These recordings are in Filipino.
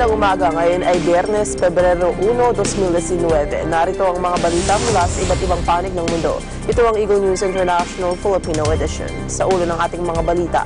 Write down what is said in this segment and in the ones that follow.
Magandang umaga, ngayon ay Biyernes, Pebrero 1, 2019. Narito ang mga balita mula sa iba't ibang panig ng mundo. Ito ang Eagle News International Filipino Edition. Sa ulo ng ating mga balita.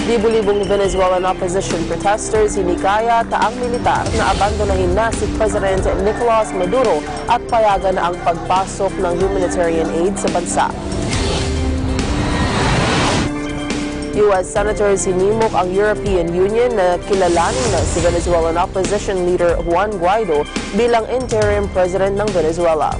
Libu-libong Venezuelan opposition protesters hinikaya taang militar na abandonahin na si President Nicolas Maduro at payagan na ang pagpasok ng humanitarian aid sa bansa. U.S. Senators hinimok ang European Union na kilalanin na si Venezuelan opposition leader Juan Guaido bilang interim president ng Venezuela.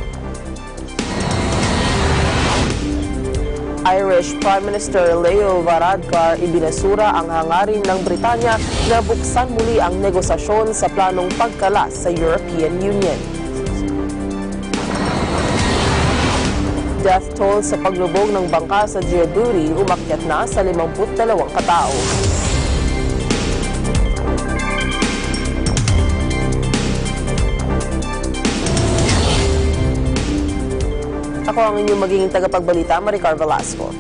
Irish Prime Minister Leo Varadkar ibinasura ang hangarin ng Britanya na buksan muli ang negosasyon sa planong pagkalas sa European Union. Death toll sa paglubog ng bangka sa Djibouti umakyat na sa 52 katao. Ako ang inyong magiging tagapagbalita, Maricar Velasco.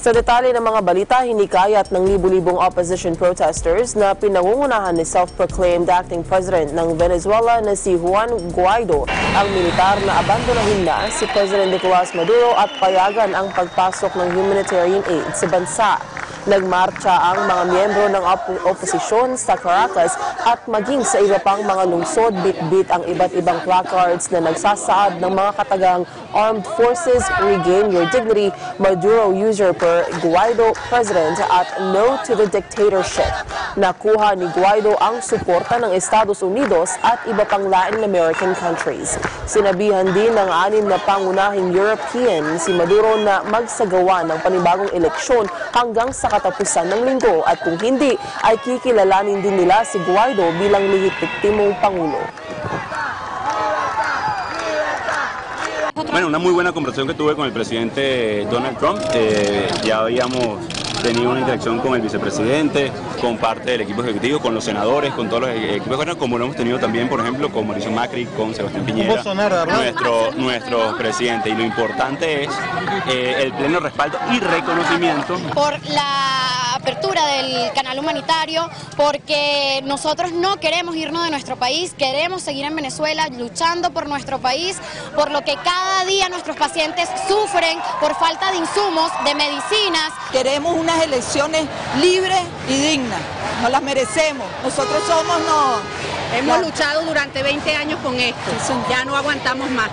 Sa detalye ng mga balita, hinikayat ng libu-libong opposition protesters na pinangungunahan ni self-proclaimed acting president ng Venezuela na si Juan Guaido ang militar na abandonahin na si President Nicolas Maduro at payagan ang pagpasok ng humanitarian aid sa bansa. Nagmarcha ang mga miyembro ng oposisyon sa Caracas at maging sa iba pang mga lungsod, bit-bit ang iba't ibang placards na nagsasaad ng mga katagang Armed Forces, Regain Your Dignity, Maduro Usurper, Guaido President at No to the Dictatorship. Nakuha ni Guaido ang suporta ng Estados Unidos at iba pang Latin American countries. Sinabihan din ng 6 na pangunahing European si Maduro na magsagawa ng panibagong eleksyon hanggang sa katapusan ng linggo at kung hindi ay kikilalanin din nila si Guaido bilang lehitimong pangulo. Bueno, una muy buena conversación que tuve con el presidente Donald Trump. Ya habíamos tenido una interacción con el vicepresidente, con parte del equipo ejecutivo, con los senadores, con todos los equipos, como lo hemos tenido también, por ejemplo, con Mauricio Macri, con Sebastián Piñera, nuestro presidente. Y lo importante es el pleno respaldo y reconocimiento por la apertura del canal humanitario, porque nosotros no queremos irnos de nuestro país, queremos seguir en Venezuela luchando por nuestro país, por lo que cada día nuestros pacientes sufren por falta de insumos, de medicinas. Queremos unas elecciones libres y dignas, nos las merecemos, nosotros somos Hemos luchado durante 20 años con esto, ya no aguantamos más.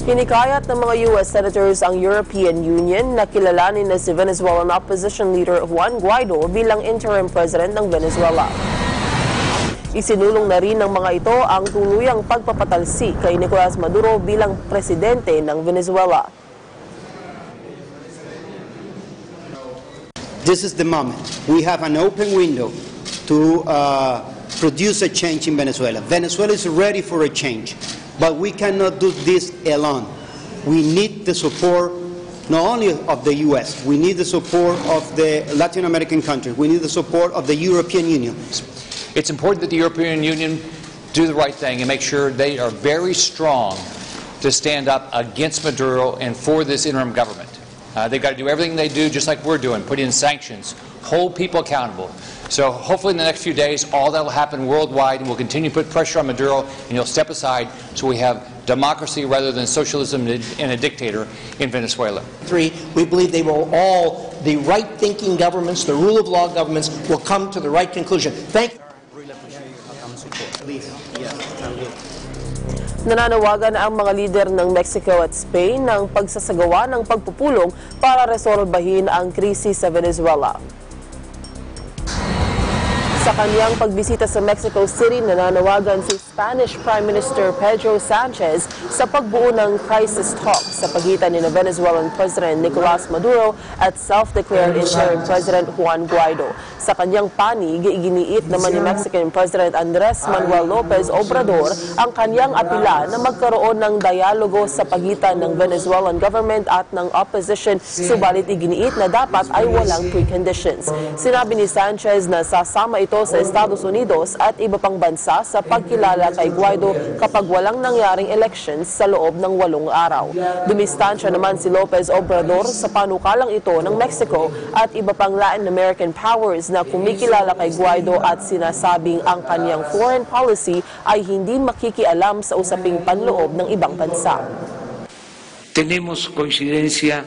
Hinikayat ng mga U.S. Senators ang European Union na kilalanin na si Venezuelan opposition leader Juan Guaido bilang interim president ng Venezuela. Isinulong na rin ng mga ito ang tuluyang pagpapatalsik kay Nicolas Maduro bilang presidente ng Venezuela. This is the moment. We have an open window to produce a change in Venezuela. Venezuela is ready for a change. But we cannot do this alone. We need the support not only of the U.S., we need the support of the Latin American countries, we need the support of the European Union. It's important that the European Union do the right thing and make sure they are very strong to stand up against Maduro and for this interim government. They've got to do everything they do just like we're doing, put in sanctions, hold people accountable. So hopefully in the next few days, all that will happen worldwide, and we'll continue to put pressure on Maduro, and he'll step aside so we have democracy rather than socialism and a dictator in Venezuela. We believe they will all, the right-thinking governments, the rule of law governments, will come to the right conclusion. Thank you. Nananawagan ang mga lider ng Mexico at Spain ng pagsasagawa ng pagpupulong para resolbahin ang krisis sa Venezuela. Sa kanyang pagbisita sa Mexico City, nananawagan si Spanish Prime Minister Pedro Sanchez sa pagbuo ng crisis talks sa pagitan ni Venezuelan President Nicolas Maduro at self-declared interim President Juan Guaido. Sa kanyang panig, iginiit naman ni Mexican President Andres Manuel Lopez Obrador ang kanyang apila na magkaroon ng dialogo sa pagitan ng Venezuelan government at ng opposition, subalit iginiit na dapat ay walang preconditions. Sinabi ni Sanchez na sasama ito ito sa Estados Unidos at iba pang bansa sa pagkilala kay Guaido kapag walang nangyaring elections sa loob ng 8 araw. Dumistansya naman si Lopez Obrador sa panukalang ito ng Mexico at iba pang Latin American powers na kumikilala kay Guaido at sinasabing ang kanyang foreign policy ay hindi makikialam sa usaping panloob ng ibang bansa. Tenemos coincidencia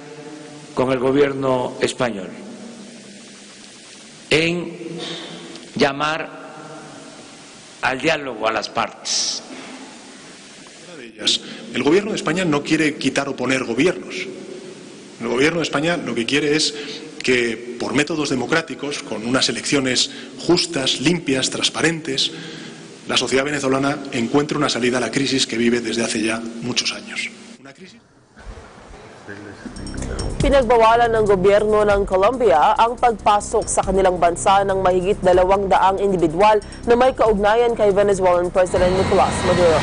con el gobierno español en llamar al diálogo a las partes. El gobierno de España no quiere quitar o poner gobiernos. El gobierno de España lo que quiere es que por métodos democráticos, con unas elecciones justas, limpias, transparentes, la sociedad venezolana encuentre una salida a la crisis que vive desde hace ya muchos años. Una crisis. Pinagbawalan ng gobyerno ng Colombia ang pagpasok sa kanilang bansa ng mahigit 200 individual na may kaugnayan kay Venezuelan President Nicolas Maduro.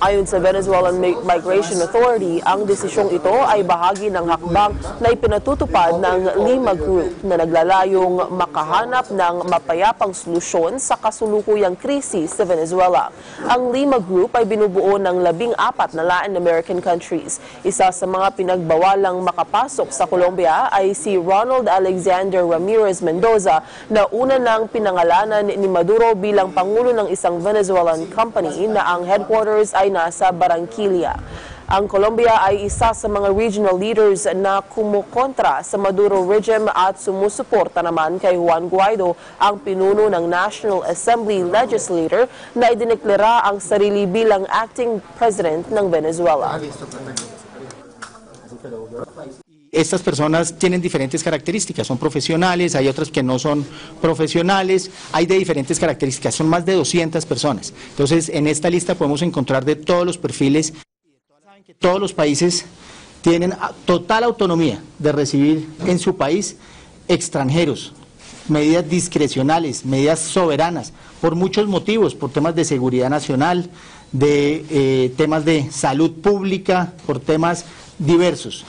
Ayon sa Venezuelan Migration Authority, ang desisyong ito ay bahagi ng hakbang na ipinatutupad ng Lima Group na naglalayong makahanap ng mapayapang solusyon sa kasulukuyang krisis sa Venezuela. Ang Lima Group ay binubuo ng 14 na Latin American countries. Isa sa mga pinagbawalang makapasok sa Colombia ay si Ronald Alexander Ramirez Mendoza na una nang pinangalanan ni Maduro bilang pangulo ng isang Venezuelan company na ang headquarters ay nasa Barranquilla. Ang Colombia ay isa sa mga regional leaders na kumukontra sa Maduro regime at sumusuporta naman kay Juan Guaido, ang pinuno ng National Assembly legislator na idineklara ang sarili bilang acting president ng Venezuela. Estas personas tienen diferentes características, son profesionales, hay otras que no son profesionales, hay de diferentes características, son más de 200 personas. Entonces, en esta lista podemos encontrar de todos los perfiles. Saben que todos los países tienen total autonomía de recibir en su país extranjeros, medidas discrecionales, medidas soberanas, por muchos motivos, por temas de seguridad nacional, de temas de salud pública, por temas diversos.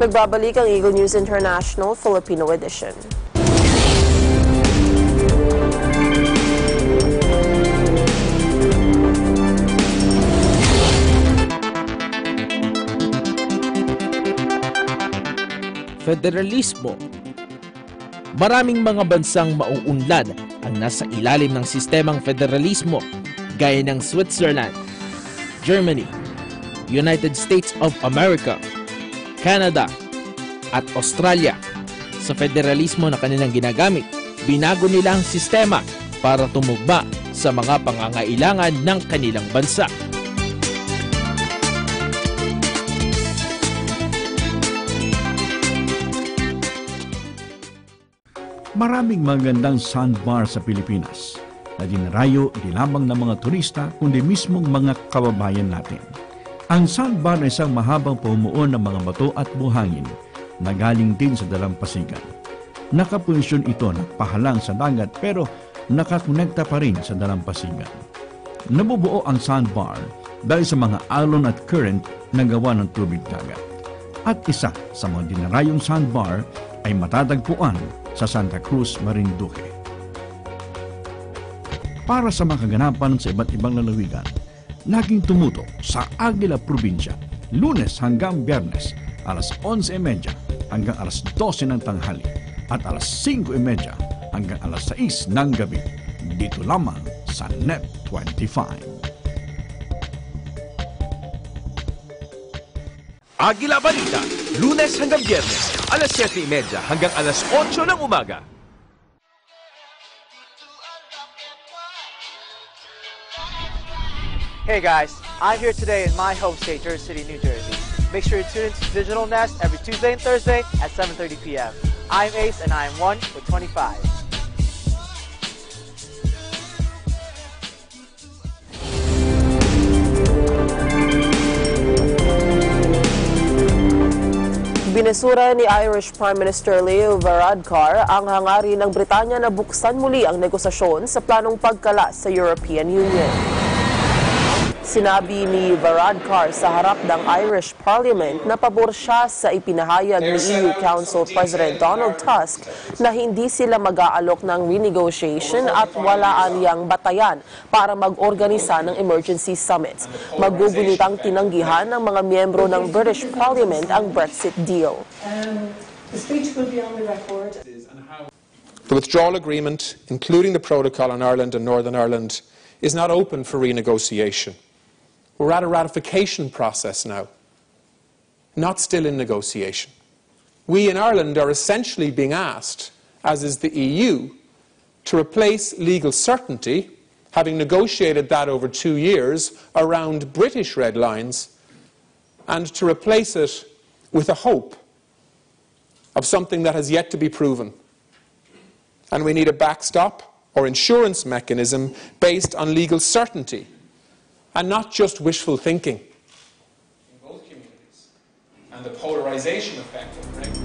Nagbabalik ang Eagle News International Filipino Edition. Federalismo. Maraming mga bansang mauunlad ang nasa ilalim ng sistemang federalismo gaya ng Switzerland, Germany, United States of America, Canada, at Australia. Sa federalismo na kanilang ginagamit, binago nila ang sistema para tumugma sa mga pangangailangan ng kanilang bansa. Maraming magandang sandbar sa Pilipinas na dinarayo di lamang ng mga turista kundi mismong mga kababayan natin. Ang sandbar ay isang mahabang pamumuo ng mga bato at buhangin na galing din sa dalampasigan. Nakapunsyon ito na pahalang sa dagat pero nakakonekta pa rin sa dalampasigan. Nabubuo ang sandbar dahil sa mga alon at current na gawa ng tubig dagat. At isa sa mga dinarayong sandbar ay matatagpuan sa Santa Cruz, Marinduque. Para sa mga kaganapan sa iba't ibang lalawigan, laging tumutok sa Aguila Provincia, Lunes hanggang Biyernes, alas 11:30 hanggang alas 12 ng tanghali at alas 5:30 hanggang alas 6 ng gabi. Dito lamang sa Net 25. Aguila Balita, Lunes hanggang Biyernes, alas 7:30 hanggang alas 8 ng umaga. Hey guys, I'm here today in my home state, Jersey City, New Jersey. Make sure you tune into Digital Nest every Tuesday and Thursday at 7:30 p.m. I'm Ace and I am 1 with 25. Binasura ni Irish Prime Minister Leo Varadkar ang hangarin ng Britanya na buksan muli ang negosasyon sa planong pagkalas sa European Union. Sinabi ni Varadkar sa harap ng Irish Parliament na pabor siya sa ipinahayag ni EU Council President Donald Tusk na hindi sila mag-aalok ng renegotiation at wala aniyang batayan para mag-organisa ng emergency summit. Maggugunitang tinanggihan ng mga miyembro ng British Parliament ang Brexit deal. The speech will be on the record. The withdrawal agreement, including the protocol on Ireland and Northern Ireland, is not open for renegotiation. We're at a ratification process now, not still in negotiation. We in Ireland are essentially being asked, as is the EU, to replace legal certainty, having negotiated that over 2 years around British red lines, and to replace it with a hope of something that has yet to be proven. And we need a backstop or insurance mechanism based on legal certainty and not just wishful thinking. In both communities. And the polarization effect of Brexit.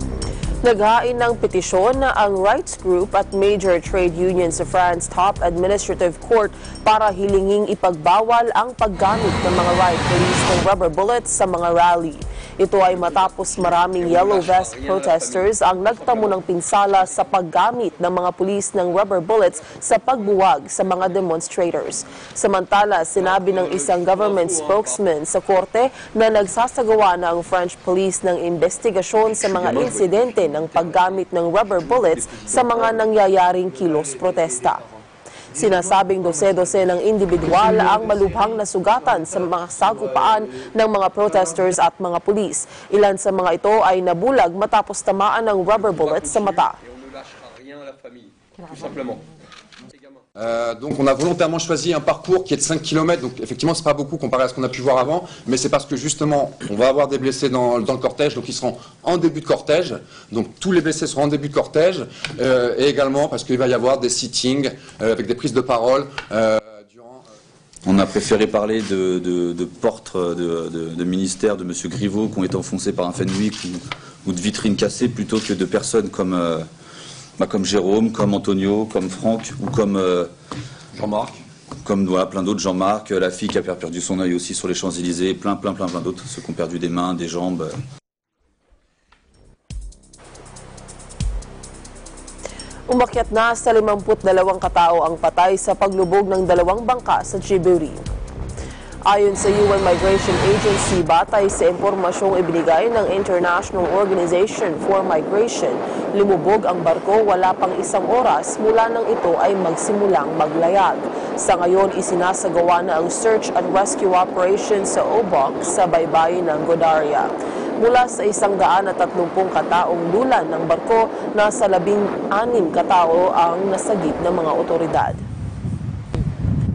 Naghain ng petisyon na ang rights group at major trade unions sa France top administrative court para hilinging ipagbawal ang paggamit ng mga riot police ng rubber bullets sa mga rally. Ito ay matapos maraming yellow vest protesters ang nagtamo ng pinsala sa paggamit ng mga pulis ng rubber bullets sa pagbuwag sa mga demonstrators. Samantala, sinabi ng isang government spokesman sa korte na nagsasagawa na ang French police ng investigasyon sa mga insidente ng paggamit ng rubber bullets sa mga nangyayaring kilos protesta. Sinasabing dose-dose ng individual ang malubhang nasugatan sa mga sagupaan ng mga protesters at mga pulis. Ilan sa mga ito ay nabulag matapos tamaan ng rubber bullets sa mata. Donc on a volontairement choisi un parcours qui est de 5 km, donc effectivement c'est pas beaucoup comparé à ce qu'on a pu voir avant, mais c'est parce que justement on va avoir des blessés dans le cortège, donc ils seront en début de cortège, donc tous les blessés seront en début de cortège, et également parce qu'il va y avoir des sittings avec des prises de parole. On a préféré parler de portes de ministères de M. Griveaux qui ont été enfoncés par un Fenwick ou de vitrines cassées plutôt que de personnes comme Jérôme, comme Antonio, comme Franck ou comme Jean-Marc. Comme voilà, plein d'autres, Jean-Marc, la fille qui a perdu son œil aussi sur les Champs-Élysées, plein d'autres, ceux qui ont perdu des mains, des jambes. Umakyat na sa 52 katao ang patay sa paglubog ng 2 bangka sa Djibouti. Ayon sa UN Migration Agency, batay sa impormasyong ibinigay ng International Organization for Migration, lumubog ang barko wala pang 1 oras mula nang ito ay magsimulang maglayag. Sa ngayon, isinasagawa na ang search and rescue operation sa Obok sa baybayin ng Godaria. Mula sa 130 kataong lulan ng barko, nasa 16 katao ang nasagip ng mga otoridad.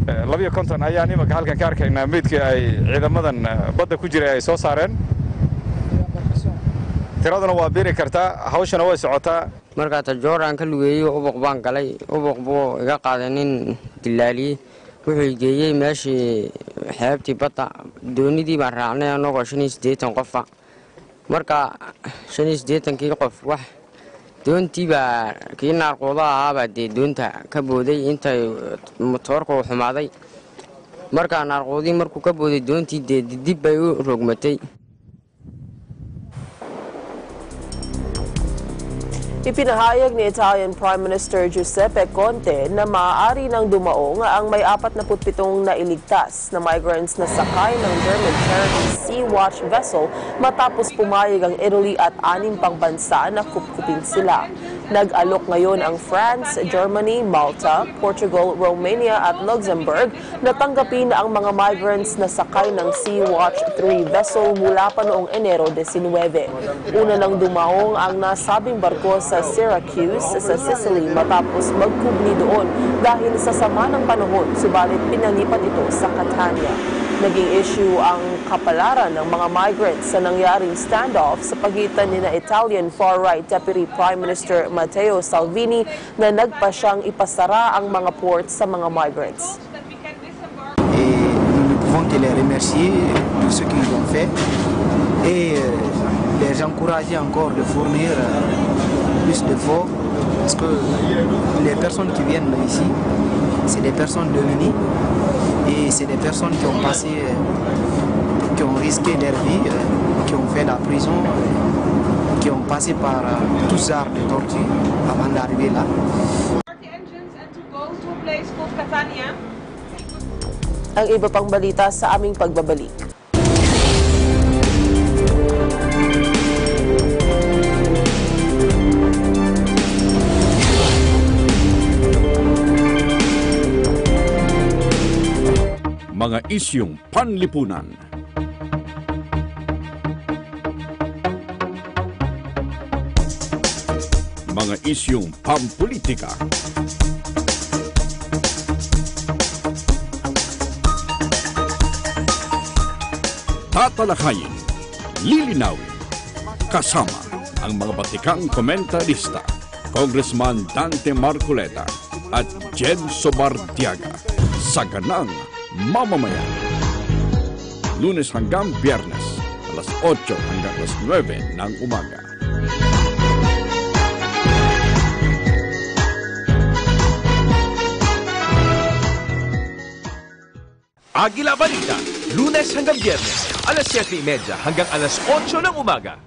52 ayaan imika halkan ka arkaynaa meydkii ay ciidamadan badda ku jiray ay soo saareen. Tiraduna waa beeri kartaa, hawshana way socotaa. Marka tajooraan ka lugeeyo Obok baan galay, Obok buu iga qaaday nin dilaaliye, wuxuu geeyay meeshii xeebtii badda, doonidii baan raacnay anagoo 85 qof ah. Marka 85 qof wax doontii baa kii naarqooda ahaaba dee doonta ka booday intay motorku xumaaday. Marka naarqoodii markuu ka booday doontii dee dib bay u rogmatay. Ipinahayag ni Italian Prime Minister Giuseppe Conte na maaari nang dumaong ang may 47 na iligtas na migrants na sakay ng German charity Sea-Watch vessel matapos pumayag ang Italy at 6 pang bansa na kupkupin sila. Nag-alok ngayon ang France, Germany, Malta, Portugal, Romania at Luxembourg na tanggapin ang mga migrants na sakay ng Sea-Watch 3 vessel mula pa noong Enero 19. Una nang dumaong ang nasabing barko sa Syracuse sa Sicily matapos magkubli doon dahil sa sama ng panahon, subalit pinalipat ito sa Catania. Naging issue ang kapalaran ng mga migrants sa nangyaring standoff sa pagitan ni na Italian far-right Deputy Prime Minister Matteo Salvini na nagpa siyang ipasara ang mga ports sa mga migrants. Nous pouvons les remercier de ce qu'ils ont fait et les encourager encore de fournir plus d'efforts parce que les personnes qui viennent ici, c'est des personnes démunies Et c'est des personnes qui ont passé, qui ont risqué leur vie, qui ont fait la prison, qui ont passé par tous sortes de tortures avant d'arriver là. Ang iba pang balita sa aming pagbabalik. Mga isyong panlipunan. Mga isyong pampolitika. Tatalakayin, lilinawin, kasama ang mga batikang komentarista, Congressman Dante Marcoleta at Jen Sobardiaga sa Ganang Mamamayan. Lunes hanggang Biyernes, alas 8 hanggang alas 9 ng umaga. Agila Balita, Lunes hanggang Biyernes, alas 7:30 hanggang alas 8 ng umaga.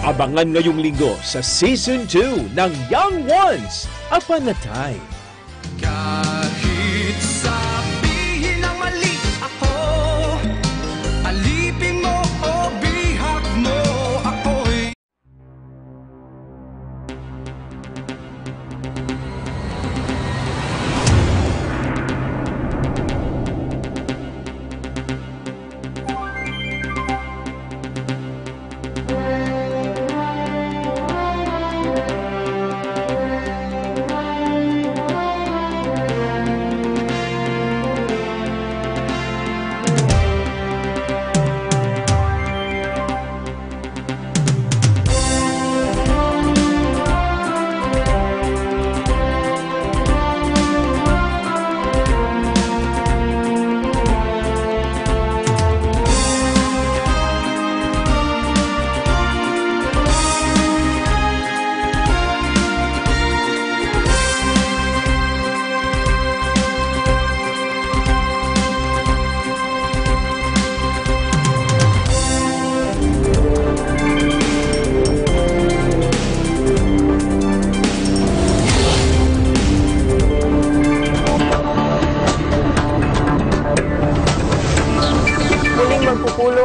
Abangan ngayong linggo sa Season 2 ng Young Ones, Upon a Time. Kahit sabihin ng mali ako, alipin mo o bihag mo ako'y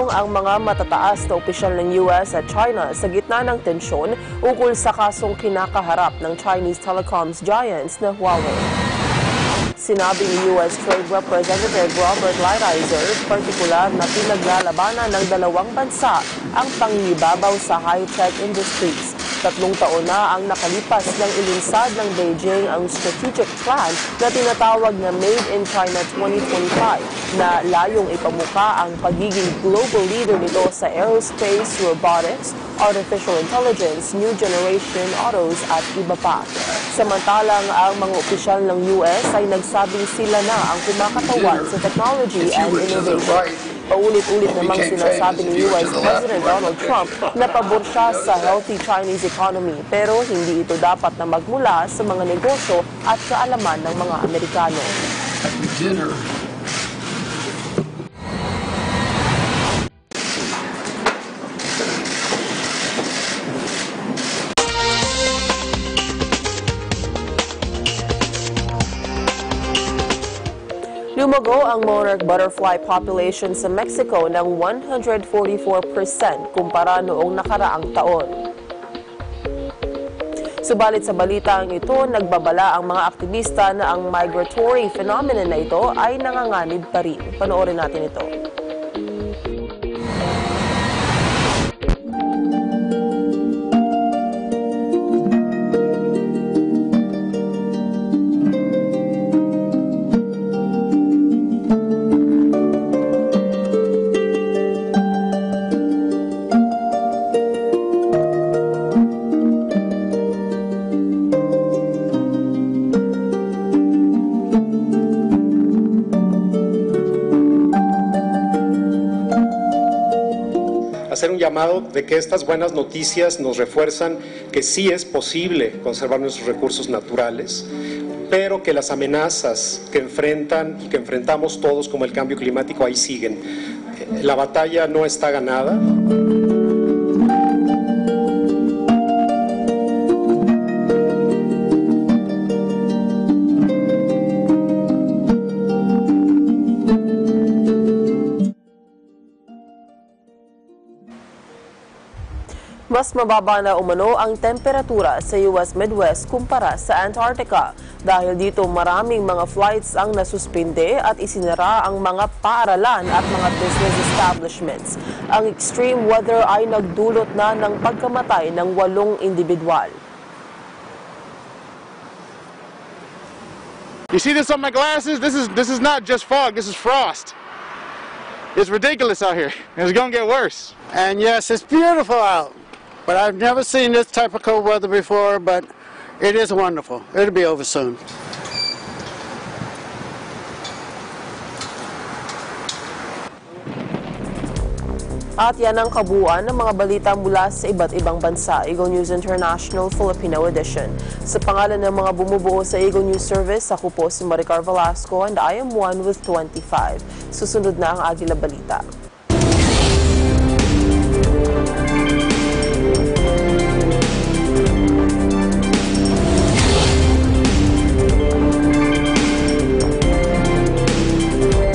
ang mga matataas na opisyal ng US at China sa gitna ng tensyon ukol sa kasong kinakaharap ng Chinese telecoms giants na Huawei. Sinabi ni US Trade Representative Robert Lighthizer, partikular na pinaglalabanan ng dalawang bansa ang pangingibabaw sa high-tech industries. 3 taon na ang nakalipas nang ilinsad ng Beijing ang strategic plan na tinatawag na Made in China 2025 na layong ipamuka ang pagiging global leader nito sa aerospace, robotics, artificial intelligence, new generation autos at iba pa. Samantalang ang mga opisyal ng US ay nagsabing sila na ang kumakatawan sa technology and innovation. Paulit-ulit namang sinasabi ni US President Donald Trump na pabor siya sa healthy Chinese economy pero hindi ito dapat na magmula sa mga negosyo at kaalaman ng mga Amerikano. Lumago ang monarch butterfly population sa Mexico ng 144% kumpara noong nakaraang taon. Subalit sa balitang ito, nagbabala ang mga aktivista na ang migratory phenomenon na ito ay nanganganib pa rin. Panoorin natin ito. Hacer un llamado de que estas buenas noticias nos refuerzan que sí es posible conservar nuestros recursos naturales, pero que las amenazas que enfrentan y que enfrentamos todos como el cambio climático ahí siguen. La batalla no está ganada. Mas mababa na umano ang temperatura sa US Midwest kumpara sa Antarctica. Dahil dito maraming mga flights ang nasuspinde at isinara ang mga paaralan at mga business establishments. Ang extreme weather ay nagdulot na ng pagkamatay ng 8 individual. You see this on my glasses? This is not just fog, this is frost. It's ridiculous out here. It's gonna get worse. And yes, it's beautiful out. But I've never seen this type of cold weather before, but it is wonderful. It'll be over soon. At yan ang kabuuan ng mga balita mula sa iba't ibang bansa. Eagle News International Filipino Edition. Sa pangalan ng mga bumubuo sa Eagle News Service, ako po si Maricar Velasco and I am one with 25. Susunod na ang Agila Balita.